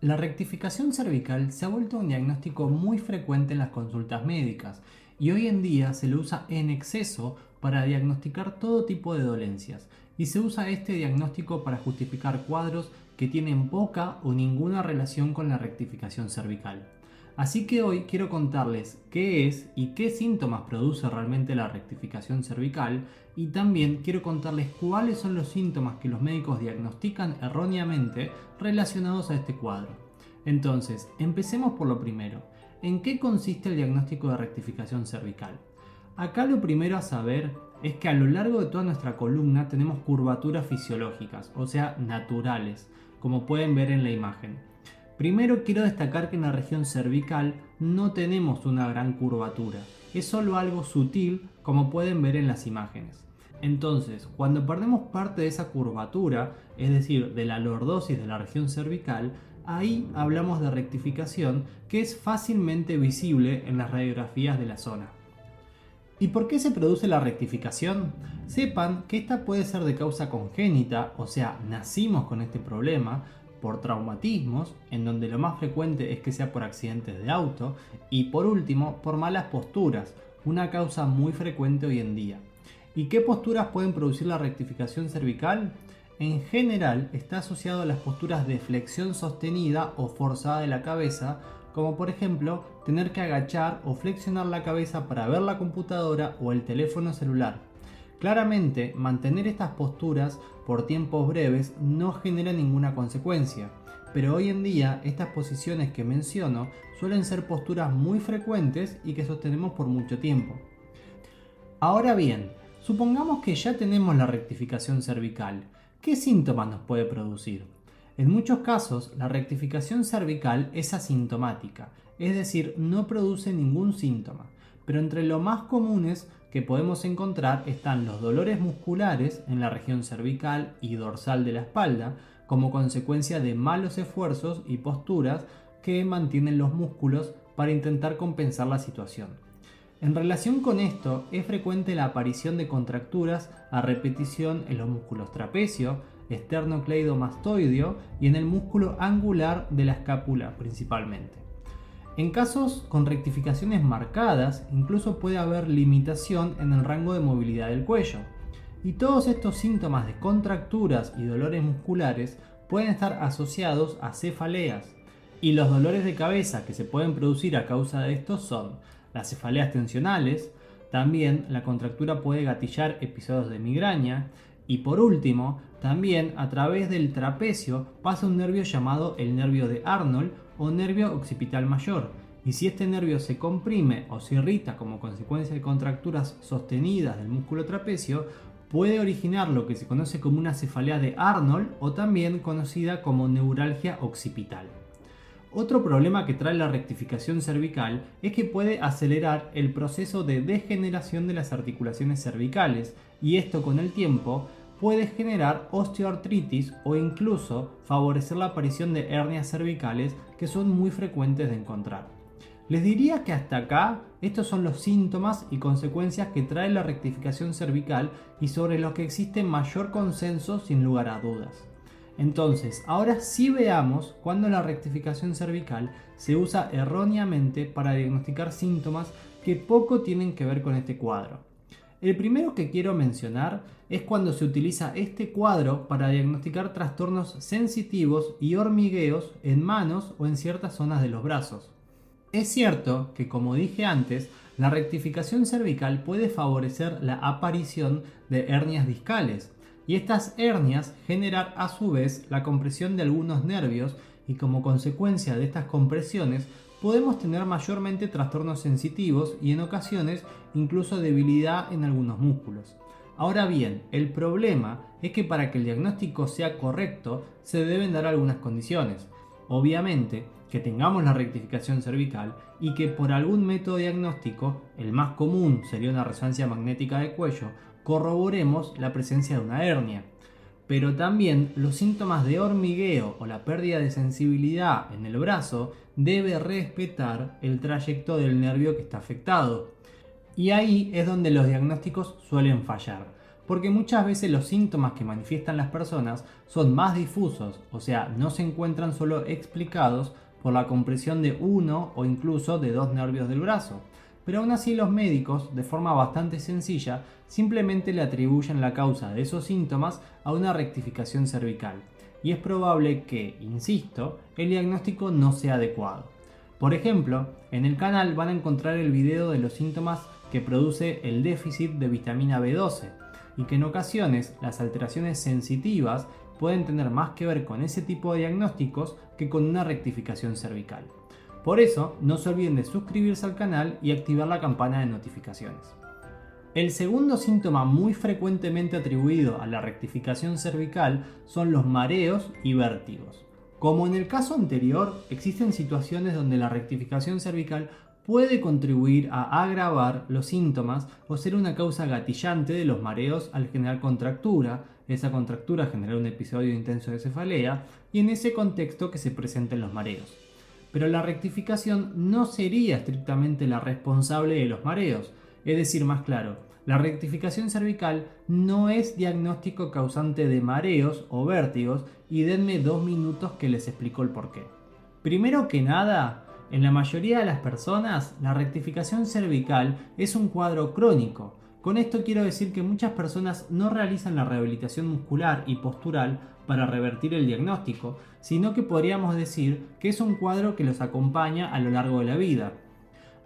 La rectificación cervical se ha vuelto un diagnóstico muy frecuente en las consultas médicas y hoy en día se lo usa en exceso para diagnosticar todo tipo de dolencias y se usa este diagnóstico para justificar cuadros que tienen poca o ninguna relación con la rectificación cervical. Así que hoy quiero contarles qué es y qué síntomas produce realmente la rectificación cervical y también quiero contarles cuáles son los síntomas que los médicos diagnostican erróneamente relacionados a este cuadro. Entonces, empecemos por lo primero. ¿En qué consiste el diagnóstico de rectificación cervical? Acá lo primero a saber es que a lo largo de toda nuestra columna tenemos curvaturas fisiológicas, o sea, naturales, como pueden ver en la imagen. Primero quiero destacar que en la región cervical no tenemos una gran curvatura, es solo algo sutil como pueden ver en las imágenes. Entonces, cuando perdemos parte de esa curvatura, es decir, de la lordosis de la región cervical, ahí hablamos de rectificación que es fácilmente visible en las radiografías de la zona. ¿Y por qué se produce la rectificación? Sepan que esta puede ser de causa congénita, o sea, nacimos con este problema, por traumatismos, en donde lo más frecuente es que sea por accidentes de auto, y por último, por malas posturas, una causa muy frecuente hoy en día. ¿Y qué posturas pueden producir la rectificación cervical? En general está asociado a las posturas de flexión sostenida o forzada de la cabeza, como por ejemplo tener que agachar o flexionar la cabeza para ver la computadora o el teléfono celular. Claramente, mantener estas posturas por tiempos breves no genera ninguna consecuencia, pero hoy en día estas posiciones que menciono suelen ser posturas muy frecuentes y que sostenemos por mucho tiempo. Ahora bien, supongamos que ya tenemos la rectificación cervical. ¿Qué síntomas nos puede producir? En muchos casos, la rectificación cervical es asintomática, es decir, no produce ningún síntoma, pero entre los más comunes que podemos encontrar están los dolores musculares en la región cervical y dorsal de la espalda, como consecuencia de malos esfuerzos y posturas que mantienen los músculos para intentar compensar la situación. En relación con esto, es frecuente la aparición de contracturas a repetición en los músculos trapecio, esternocleidomastoideo y en el músculo angular de la escápula principalmente. En casos con rectificaciones marcadas, incluso puede haber limitación en el rango de movilidad del cuello. Y todos estos síntomas de contracturas y dolores musculares pueden estar asociados a cefaleas. Y los dolores de cabeza que se pueden producir a causa de estos son las cefaleas tensionales, también la contractura puede gatillar episodios de migraña y por último, también a través del trapecio pasa un nervio llamado el nervio de Arnold o nervio occipital mayor. Y si este nervio se comprime o se irrita como consecuencia de contracturas sostenidas del músculo trapecio, puede originar lo que se conoce como una cefalea de Arnold o también conocida como neuralgia occipital. Otro problema que trae la rectificación cervical es que puede acelerar el proceso de degeneración de las articulaciones cervicales y esto con el tiempo puede generar osteoartritis o incluso favorecer la aparición de hernias cervicales que son muy frecuentes de encontrar. Les diría que hasta acá estos son los síntomas y consecuencias que trae la rectificación cervical y sobre los que existe mayor consenso sin lugar a dudas. Entonces, ahora sí veamos cuándo la rectificación cervical se usa erróneamente para diagnosticar síntomas que poco tienen que ver con este cuadro. El primero que quiero mencionar es cuando se utiliza este cuadro para diagnosticar trastornos sensitivos y hormigueos en manos o en ciertas zonas de los brazos. Es cierto que, como dije antes, la rectificación cervical puede favorecer la aparición de hernias discales, y estas hernias generan a su vez la compresión de algunos nervios y como consecuencia de estas compresiones podemos tener mayormente trastornos sensitivos y en ocasiones incluso debilidad en algunos músculos. Ahora bien, el problema es que para que el diagnóstico sea correcto se deben dar algunas condiciones. Obviamente, que tengamos la rectificación cervical y que por algún método diagnóstico, el más común sería una resonancia magnética de cuello, corroboremos la presencia de una hernia. Pero también los síntomas de hormigueo o la pérdida de sensibilidad en el brazo debe respetar el trayecto del nervio que está afectado. Y ahí es donde los diagnósticos suelen fallar. porque muchas veces los síntomas que manifiestan las personas son más difusos, o sea, no se encuentran solo explicados por la compresión de uno o incluso de dos nervios del brazo. Pero aún así los médicos, de forma bastante sencilla, simplemente le atribuyen la causa de esos síntomas a una rectificación cervical. Y es probable que, insisto, el diagnóstico no sea adecuado. Por ejemplo, en el canal van a encontrar el video de los síntomas que produce el déficit de vitamina B12 y que en ocasiones las alteraciones sensitivas pueden tener más que ver con ese tipo de diagnósticos que con una rectificación cervical. Por eso, no se olviden de suscribirse al canal y activar la campana de notificaciones. El segundo síntoma muy frecuentemente atribuido a la rectificación cervical son los mareos y vértigos. Como en el caso anterior, existen situaciones donde la rectificación cervical puede contribuir a agravar los síntomas o ser una causa gatillante de los mareos al generar contractura, esa contractura genera un episodio intenso de cefalea y en ese contexto que se presenten los mareos. Pero la rectificación no sería estrictamente la responsable de los mareos, es decir, más claro, la rectificación cervical no es diagnóstico causante de mareos o vértigos y denme 2 minutos que les explico el porqué. Primero que nada, en la mayoría de las personas, la rectificación cervical es un cuadro crónico. Con esto quiero decir que muchas personas no realizan la rehabilitación muscular y postural para revertir el diagnóstico, sino que podríamos decir que es un cuadro que los acompaña a lo largo de la vida.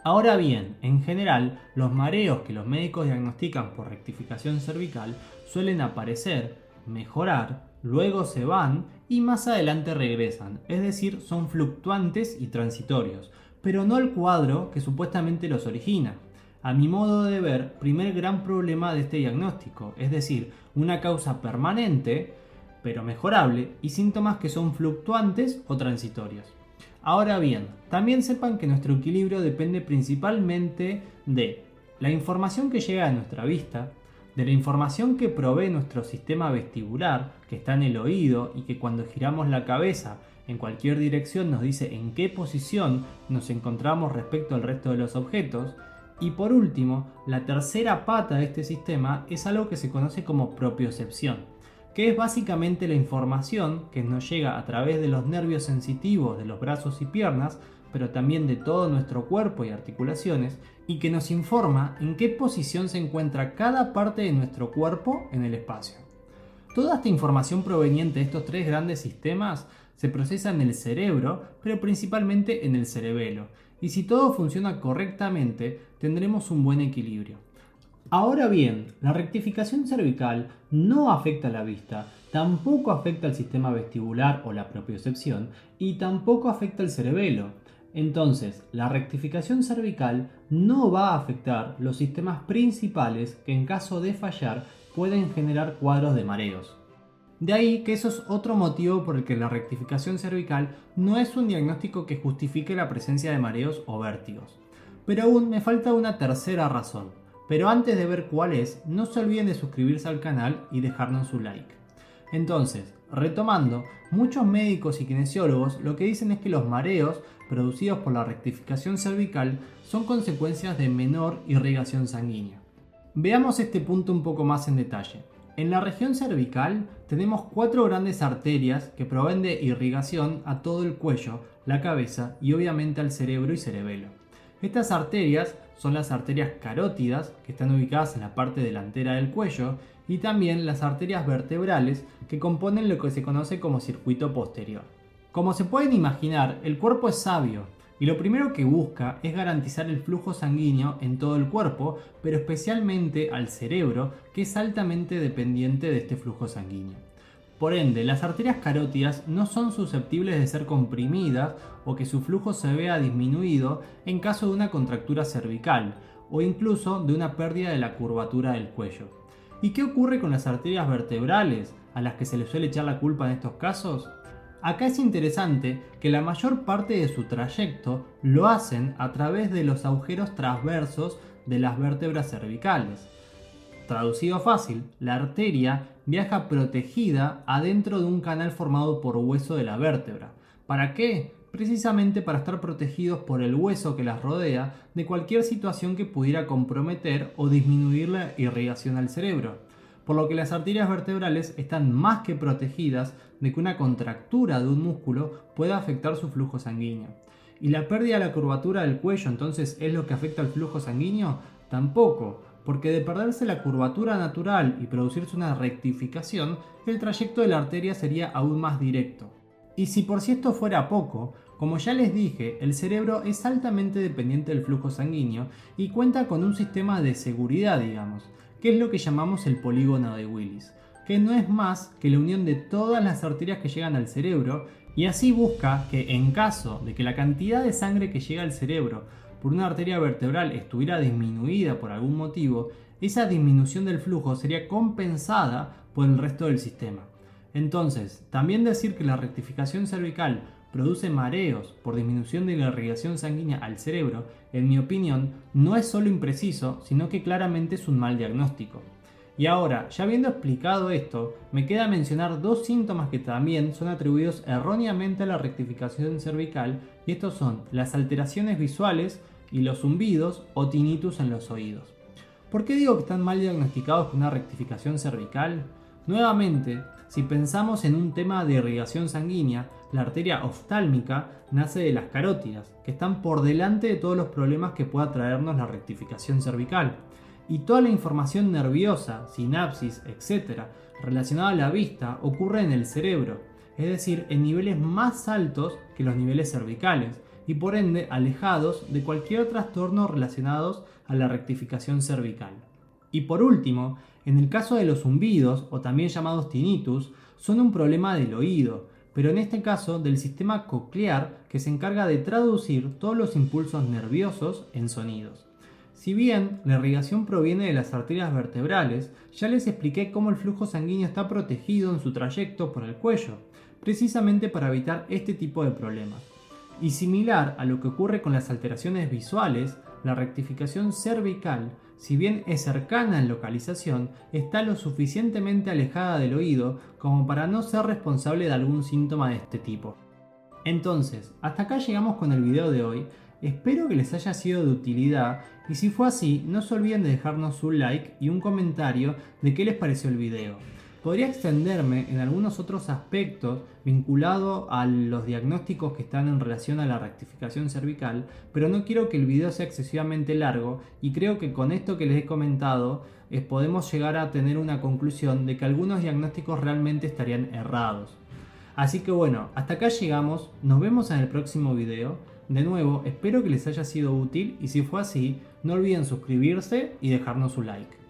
Ahora bien, en general, los mareos que los médicos diagnostican por rectificación cervical suelen aparecer, mejorar, luego se van y más adelante regresan, es decir, son fluctuantes y transitorios, pero no el cuadro que supuestamente los origina. A mi modo de ver, primer gran problema de este diagnóstico, es decir, una causa permanente, pero mejorable, y síntomas que son fluctuantes o transitorios. Ahora bien, también sepan que nuestro equilibrio depende principalmente de la información que llega a nuestra vista, de la información que provee nuestro sistema vestibular, que está en el oído y que cuando giramos la cabeza en cualquier dirección nos dice en qué posición nos encontramos respecto al resto de los objetos, y por último, la tercera pata de este sistema es algo que se conoce como propiocepción, que es básicamente la información que nos llega a través de los nervios sensitivos de los brazos y piernas, pero también de todo nuestro cuerpo y articulaciones, y que nos informa en qué posición se encuentra cada parte de nuestro cuerpo en el espacio. Toda esta información proveniente de estos tres grandes sistemas se procesa en el cerebro, pero principalmente en el cerebelo, y si todo funciona correctamente, tendremos un buen equilibrio. Ahora bien, la rectificación cervical no afecta a la vista, tampoco afecta al sistema vestibular o la propiocepción y tampoco afecta al cerebelo. Entonces, la rectificación cervical no va a afectar los sistemas principales que en caso de fallar pueden generar cuadros de mareos. De ahí que eso es otro motivo por el que la rectificación cervical no es un diagnóstico que justifique la presencia de mareos o vértigos. Pero aún me falta una tercera razón. Pero antes de ver cuál es, no se olviden de suscribirse al canal y dejarnos su like. Entonces, retomando, muchos médicos y kinesiólogos lo que dicen es que los mareos producidos por la rectificación cervical son consecuencias de menor irrigación sanguínea. Veamos este punto un poco más en detalle. En la región cervical tenemos 4 grandes arterias que proveen de irrigación a todo el cuello, la cabeza y obviamente al cerebro y cerebelo. Estas arterias son las arterias carótidas, que están ubicadas en la parte delantera del cuello, y también las arterias vertebrales, que componen lo que se conoce como circuito posterior. Como se pueden imaginar, el cuerpo es sabio, y lo primero que busca es garantizar el flujo sanguíneo en todo el cuerpo, pero especialmente al cerebro, que es altamente dependiente de este flujo sanguíneo. Por ende, las arterias carótidas no son susceptibles de ser comprimidas o que su flujo se vea disminuido en caso de una contractura cervical o incluso de una pérdida de la curvatura del cuello. ¿Y qué ocurre con las arterias vertebrales, a las que se les suele echar la culpa en estos casos? Acá es interesante que la mayor parte de su trayecto lo hacen a través de los agujeros transversos de las vértebras cervicales. Traducido fácil, la arteria viaja protegida adentro de un canal formado por hueso de la vértebra. ¿Para qué? Precisamente para estar protegidos por el hueso que las rodea de cualquier situación que pudiera comprometer o disminuir la irrigación al cerebro. por lo que las arterias vertebrales están más que protegidas de que una contractura de un músculo pueda afectar su flujo sanguíneo. ¿Y la pérdida de la curvatura del cuello entonces es lo que afecta al flujo sanguíneo? Tampoco, porque de perderse la curvatura natural y producirse una rectificación, el trayecto de la arteria sería aún más directo. Y si por si esto fuera poco, como ya les dije, el cerebro es altamente dependiente del flujo sanguíneo y cuenta con un sistema de seguridad, digamos, que es lo que llamamos el polígono de Willis, que no es más que la unión de todas las arterias que llegan al cerebro, y así busca que en caso de que la cantidad de sangre que llega al cerebro por una arteria vertebral estuviera disminuida por algún motivo, esa disminución del flujo sería compensada por el resto del sistema. Entonces, también decir que la rectificación cervical produce mareos por disminución de la irrigación sanguínea al cerebro, en mi opinión, no es solo impreciso, sino que claramente es un mal diagnóstico. Y ahora, ya habiendo explicado esto, me queda mencionar dos síntomas que también son atribuidos erróneamente a la rectificación cervical, y estos son las alteraciones visuales y los zumbidos o tinnitus en los oídos. ¿Por qué digo que están mal diagnosticados con una rectificación cervical? Nuevamente, si pensamos en un tema de irrigación sanguínea, la arteria oftálmica nace de las carótidas, que están por delante de todos los problemas que pueda traernos la rectificación cervical. Y toda la información nerviosa, sinapsis, etc., relacionada a la vista ocurre en el cerebro, es decir, en niveles más altos que los niveles cervicales, y por ende alejados de cualquier trastorno relacionado a la rectificación cervical. Y por último, en el caso de los zumbidos, o también llamados tinnitus, son un problema del oído, pero en este caso del sistema coclear que se encarga de traducir todos los impulsos nerviosos en sonidos. Si bien la irrigación proviene de las arterias vertebrales, ya les expliqué cómo el flujo sanguíneo está protegido en su trayecto por el cuello, precisamente para evitar este tipo de problemas. Y similar a lo que ocurre con las alteraciones visuales, la rectificación cervical, si bien es cercana en localización, está lo suficientemente alejada del oído como para no ser responsable de algún síntoma de este tipo. Entonces, hasta acá llegamos con el video de hoy. Espero que les haya sido de utilidad y si fue así, no se olviden de dejarnos un like y un comentario de qué les pareció el video. Podría extenderme en algunos otros aspectos vinculados a los diagnósticos que están en relación a la rectificación cervical, pero no quiero que el video sea excesivamente largo y creo que con esto que les he comentado podemos llegar a tener una conclusión de que algunos diagnósticos realmente estarían errados. Así que bueno, hasta acá llegamos, nos vemos en el próximo video. De nuevo, espero que les haya sido útil y si fue así, no olviden suscribirse y dejarnos un like.